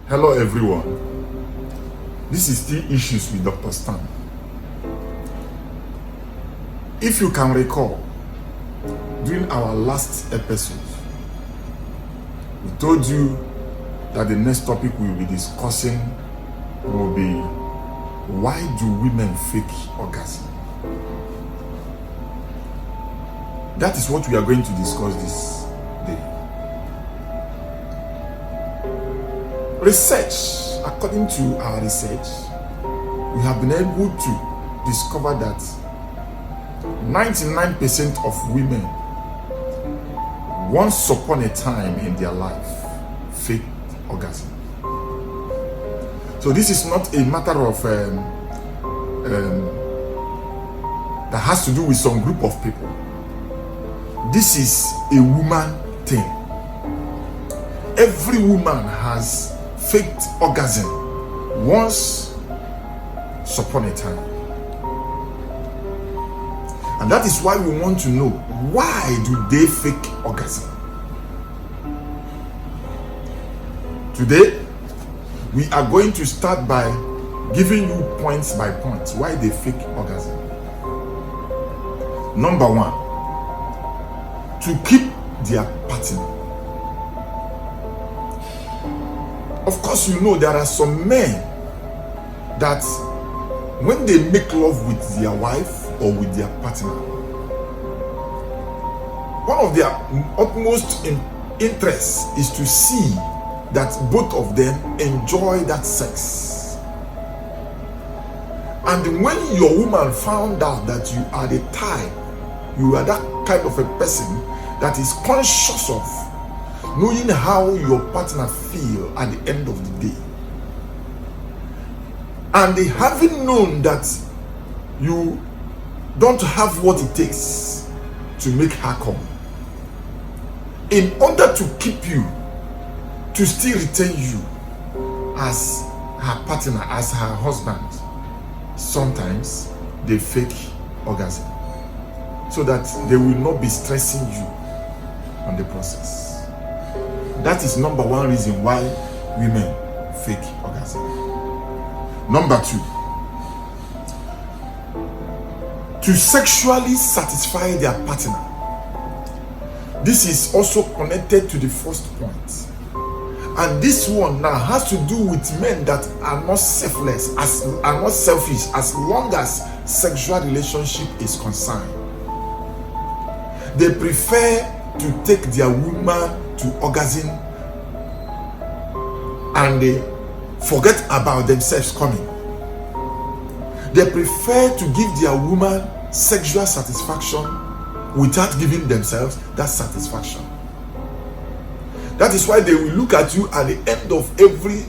Hello everyone. This is still Issues with Dr. Stan. If you can recall, during our last episode, we told you that the next topic we will be discussing will be, why do women fake orgasm? That is what we are going to discuss this day. Research, according to our research, we have been able to discover that 99% of women, once upon a time in their life, faked orgasm. So this is not a matter of that has to do with some group of people. This is a woman thing. Every woman has faked orgasm once upon a time. And that is why we want to know, why do they fake orgasm? Today, we are going to start by giving you points by points why they fake orgasm. Number one, to keep their partner. Of course, you know there are some men that when they make love with their wife or with their partner, one of their utmost interests is to see that both of them enjoy that sex. And when your woman found out that you are the type, you are that kind of a person that is conscious of knowing how your partner feel at the end of the day, and they having known that you don't have what it takes to make her come, in order to keep you, to still retain you as her partner, as her husband, sometimes they fake orgasm so that they will not be stressing you on the process. That is number one reason why women fake orgasm. Number two, to sexually satisfy their partner. This is also connected to the first point. And this one now has to do with men that are not selfless, are not selfish, as long as sexual relationship is concerned. They prefer to take their woman to orgasm and they forget about themselves coming. They prefer to give their woman sexual satisfaction without giving themselves that satisfaction. That is why they will look at you at the end of every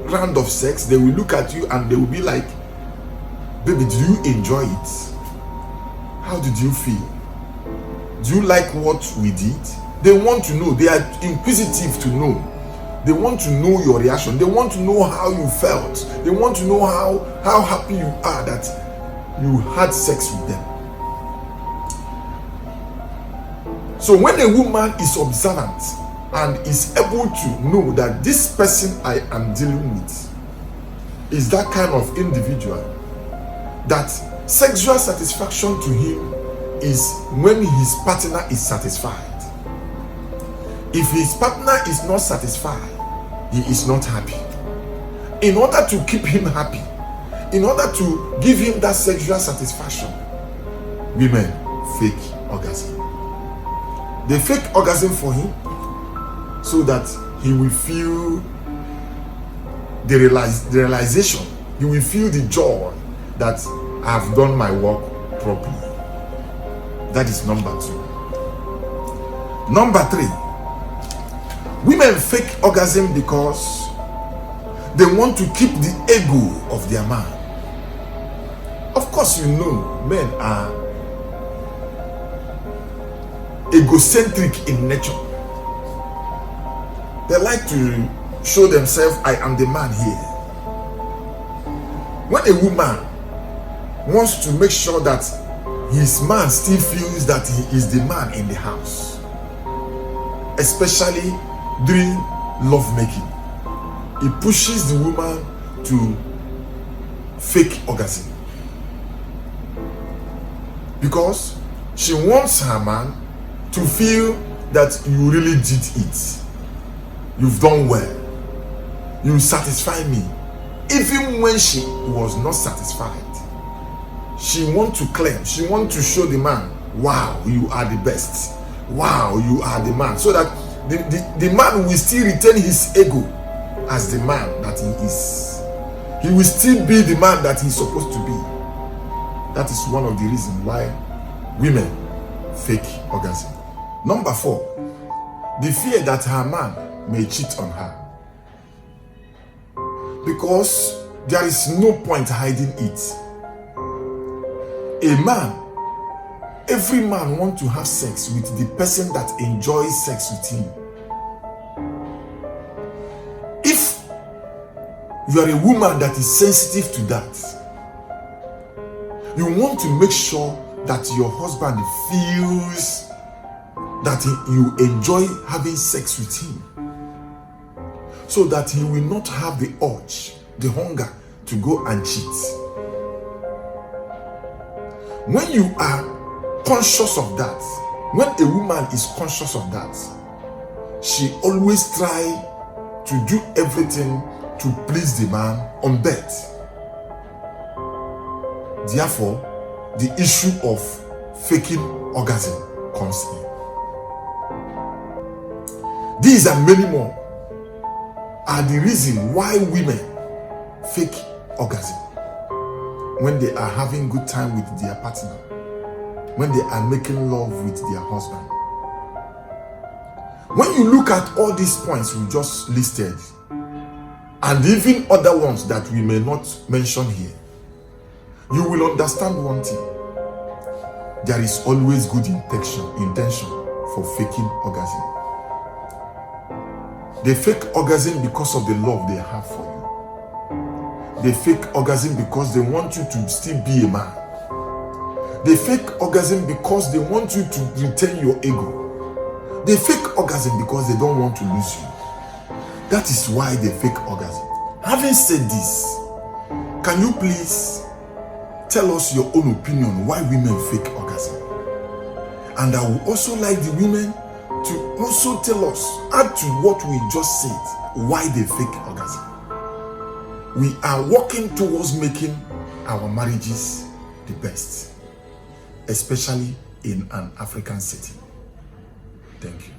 round of sex. They will look at you and they will be like, baby, did you enjoy it? How did you feel? Do you like what we did? They want to know. They are inquisitive to know. They want to know your reaction. They want to know how you felt. They want to know how happy you are that you had sex with them. So when a woman is observant and is able to know that this person I am dealing with is that kind of individual, that sexual satisfaction to him is when his partner is satisfied. If his partner is not satisfied, he is not happy. In order to keep him happy, in order to give him that sexual satisfaction, women fake orgasm. They fake orgasm for him so that he will feel the realization, he will feel the joy that I have done my work properly. That is number two. Number three, women fake orgasm because they want to keep the ego of their man. Of course, you know, men are egocentric in nature. They like to show themselves, I am the man here. When a woman wants to make sure that his man still feels that he is the man in the house, especially during lovemaking, It pushes the woman to fake orgasm because she wants her man to feel that you really did it. You've done well. You satisfy me. Even when she was not satisfied, she wants to claim, she wants to show the man, wow, you are the best. Wow, you are the man. So that the man will still retain his ego as the man that he is. He will still be the man that he's supposed to be. That is one of the reasons why women fake orgasm. Number 4, the fear that her man may cheat on her. Because there is no point hiding it. Every man wants to have sex with the person that enjoys sex with him. If you are a woman that is sensitive to that, you want to make sure that your husband feels that you enjoy having sex with him, so that he will not have the urge, the hunger to go and cheat. When you are conscious of that, when a woman is conscious of that, she always try to do everything to please the man on bed. Therefore, the issue of faking orgasm comes in. These and many more are the reason why women fake orgasm when they are having good time with their partner, when they are making love with their husband. When you look at all these points we just listed, and even other ones that we may not mention here, you will understand one thing. There is always good intention for faking orgasm. They fake orgasm because of the love they have for you. They fake orgasm because they want you to still be a man. They fake orgasm because they want you to retain your ego. They fake orgasm because they don't want to lose you. That is why they fake orgasm. Having said this, can you please tell us your own opinion why women fake orgasm? And I would also like the women to also tell us, add to what we just said, why they fake orgasm. We are working towards making our marriages the best, especially in an African setting. Thank you.